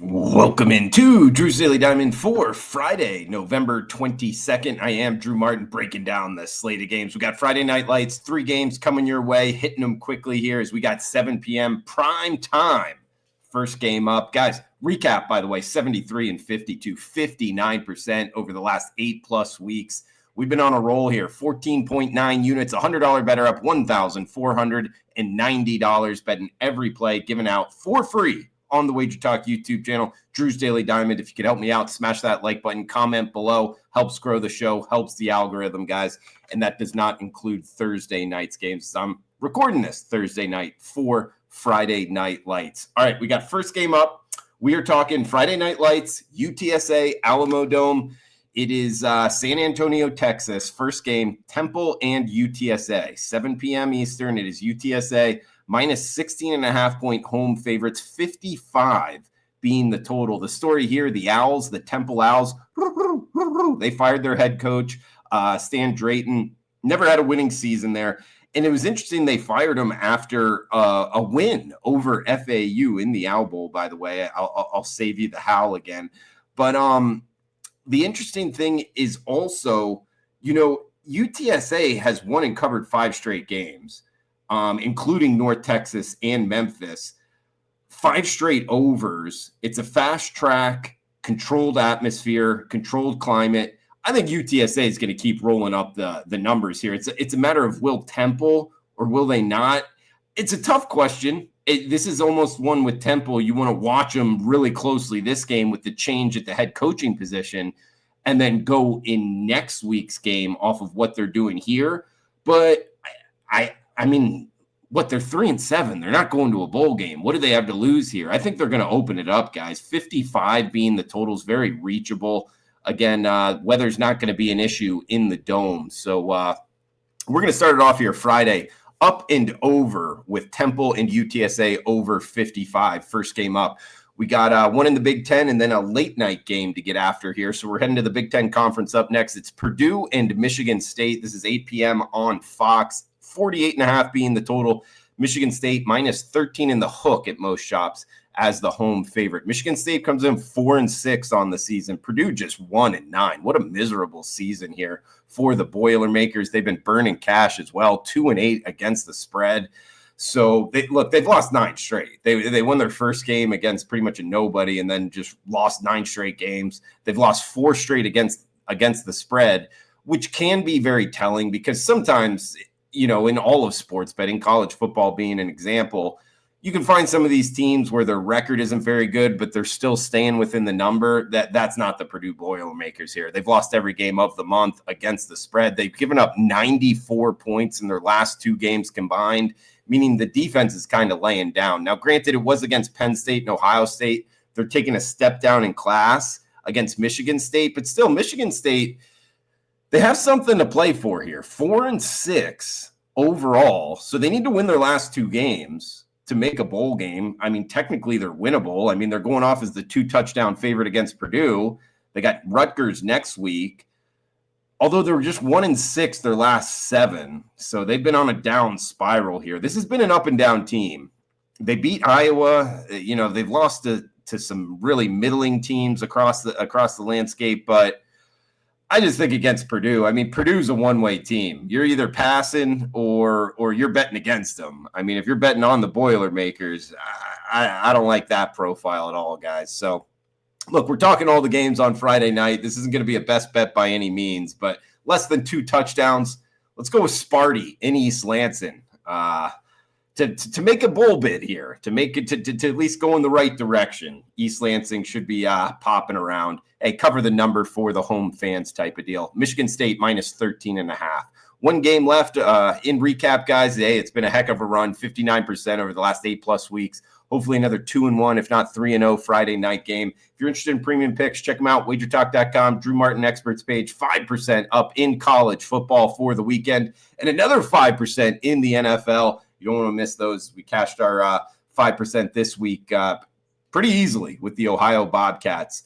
Welcome into Drew's Daily Diamond for Friday, November 22nd. I am Drew Martin breaking down the slate of games. We got Friday Night Lights, 3 games coming your way, hitting them quickly here as we got 7 p.m. prime time. First game up. Guys, recap, by the way, 73 and 52, 59% over the last 8+ weeks. We've been on a roll here, 14.9 units, $100 better up, $1,490 betting every play given out for free on the WagerTalk YouTube channel, Drew's Daily Diamond. If you could help me out, smash that like button, comment below, helps grow the show, helps the algorithm, guys. And that does not include Thursday night's games. I'm recording this Thursday night for Friday Night Lights. All right, we got first game up. We are talking Friday Night Lights, UTSA, Alamo Dome. It is San Antonio, Texas. First game, Temple and UTSA. 7 p.m. Eastern. It is UTSA minus 16.5 point home favorites, 55 being the total. The story here, the Owls, the Temple Owls, they fired their head coach, Stan Drayton. Never had a winning season there. And it was interesting they fired him after a win over FAU in the Owl Bowl, by the way. I'll save you the howl again. But the interesting thing is also, UTSA has won and covered 5 straight games, including North Texas and Memphis. 5 straight overs. It's a fast track, controlled atmosphere, controlled climate. I think UTSA is going to keep rolling up the numbers here. It's a matter of will Temple or will they not? It's a tough question. This is almost one with Temple. You want to watch them really closely this game with the change at the head coaching position and then go in next week's game off of what they're doing here. But I mean, they're 3-7. They're not going to a bowl game. What do they have to lose here? I think they're going to open it up, guys. 55 being the total is very reachable. Again, weather's not going to be an issue in the dome. So we're going to start it off here Friday. Up and over with Temple and UTSA over 55. First game up. We got one in the Big Ten and then a late night game to get after here. So we're heading to the Big Ten Conference up next. It's Purdue and Michigan State. This is 8 p.m. on Fox. 48.5 being the total. Michigan State minus 13 in the hook at most shops as the home favorite. Michigan State comes in 4-6 on the season. Purdue just 1-9. What a miserable season here for the Boilermakers. They've been burning cash as well. 2-8 against the spread. So they've lost 9 straight. They won their first game against pretty much a nobody and then just lost 9 straight games. They've lost 4 straight against the spread, which can be very telling because sometimes, in all of sports betting, college football being an example, you can find some of these teams where their record isn't very good, but they're still staying within the number. That's not the Purdue Boilermakers here. They've lost every game of the month against the spread. They've given up 94 points in their last 2 games combined, meaning the defense is kind of laying down. Now, granted, it was against Penn State and Ohio State. They're taking a step down in class against Michigan State, but still, Michigan State, they have something to play for here. 4-6 overall, so they need to win their last 2 games to make a bowl game. I mean, technically they're winnable. I mean, they're going off as the 2-touchdown favorite against Purdue. They got Rutgers next week, although they were just 1-6 their last 7. So they've been on a down spiral here. This has been an up and down team. They beat Iowa. They've lost to some really middling teams across the landscape, but I just think against Purdue, I mean, Purdue's a one-way team. You're either passing or you're betting against them. I mean, if you're betting on the Boilermakers, I don't like that profile at all, guys. So, look, we're talking all the games on Friday night. This isn't going to be a best bet by any means, but less than 2 touchdowns. Let's go with Sparty in East Lansing to make a bowl bid here, to make it to at least go in the right direction. East Lansing should be popping around. Hey, cover the number for the home fans type of deal. Michigan State minus 13.5. 1 game left in recap, guys. Hey, it's been a heck of a run, 59% over the last 8+ weeks. Hopefully another 2-1, if not 3-0 Friday night game. If you're interested in premium picks, check them out. WagerTalk.com, Drew Martin Experts page, 5% up in college football for the weekend, and another 5% in the NFL. You don't want to miss those. We cashed our 5% this week pretty easily with the Ohio Bobcats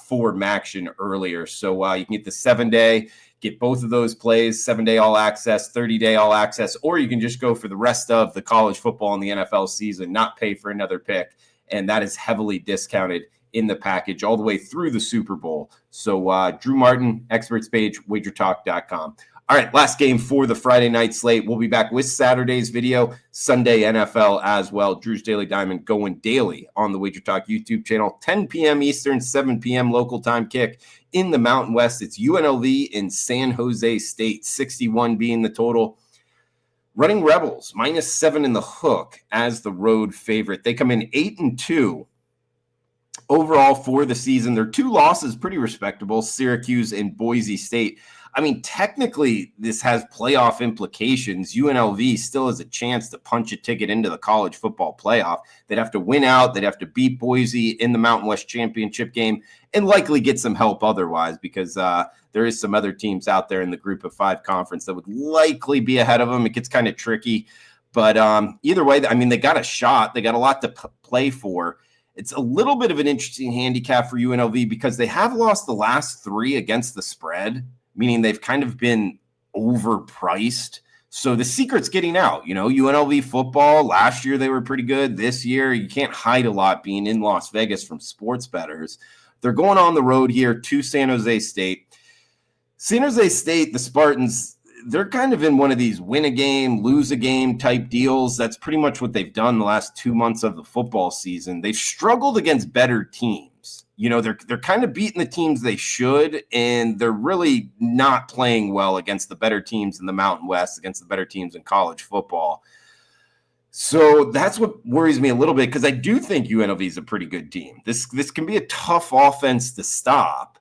for Maction earlier. So you can get the 7-day, get both of those plays, 7-day all access, 30-day all access, or you can just go for the rest of the college football and the NFL season, not pay for another pick and that is heavily discounted in the package all the way through the Super Bowl. So Drew Martin, experts page, wagertalk.com. All right, last game for the Friday night slate. We'll be back with Saturday's video, Sunday NFL as well. Drew's Daily Diamond going daily on the WagerTalk YouTube channel, 10 p.m. Eastern, 7 p.m. local time kick in the Mountain West. It's UNLV in San Jose State, 61 being the total. Running Rebels, -7 in the hook as the road favorite. They come in 8-2 overall for the season. Their 2 losses, pretty respectable, Syracuse and Boise State. I mean, technically, this has playoff implications. UNLV still has a chance to punch a ticket into the college football playoff. They'd have to win out. They'd have to beat Boise in the Mountain West Championship game and likely get some help otherwise, because there is some other teams out there in the Group of 5 conference that would likely be ahead of them. It gets kind of tricky. But either way, I mean, they got a shot. They got a lot to play for. It's a little bit of an interesting handicap for UNLV because they have lost the last 3 against the spread, meaning they've kind of been overpriced. So the secret's getting out. You know, UNLV football, last year they were pretty good. This year, you can't hide a lot being in Las Vegas from sports bettors. They're going on the road here to San Jose State. San Jose State, the Spartans, they're kind of in one of these win a game, lose a game type deals. That's pretty much what they've done the last 2 months of the football season. They've struggled against better teams. You know, they're kind of beating the teams they should, and they're really not playing well against the better teams in the Mountain West, against the better teams in college football. So that's what worries me a little bit, because I do think UNLV is a pretty good team. This can be a tough offense to stop.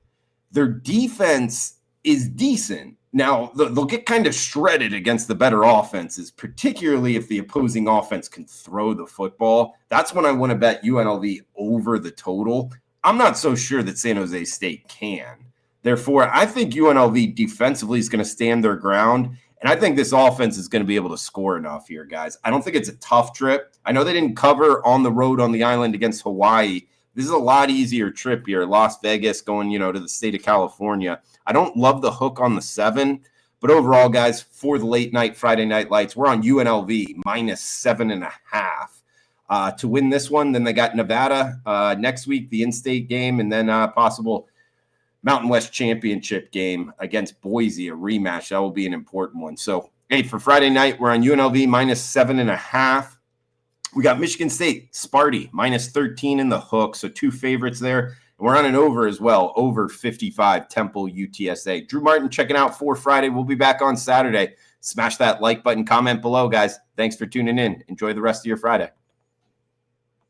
Their defense is decent. Now, they'll get kind of shredded against the better offenses, particularly if the opposing offense can throw the football. That's when I want to bet UNLV over the total. I'm not so sure that San Jose State can. Therefore, I think UNLV defensively is going to stand their ground, and I think this offense is going to be able to score enough here, guys. I don't think it's a tough trip. I know they didn't cover on the road on the island against Hawaii. This is a lot easier trip here. Las Vegas going, to the state of California. I don't love the hook on the 7, but overall, guys, for the late night Friday night lights, we're on UNLV -7.5. To win this one. Then they got Nevada next week, the in-state game, and then possible Mountain West Championship game against Boise, a rematch. That will be an important one. So, hey, for Friday night, we're on UNLV -7.5. We got Michigan State, Sparty, -13 in the hook, so 2 favorites there. And we're on an over as well, over 55, Temple, UTSA. Drew Martin checking out for Friday. We'll be back on Saturday. Smash that like button, comment below, guys. Thanks for tuning in. Enjoy the rest of your Friday.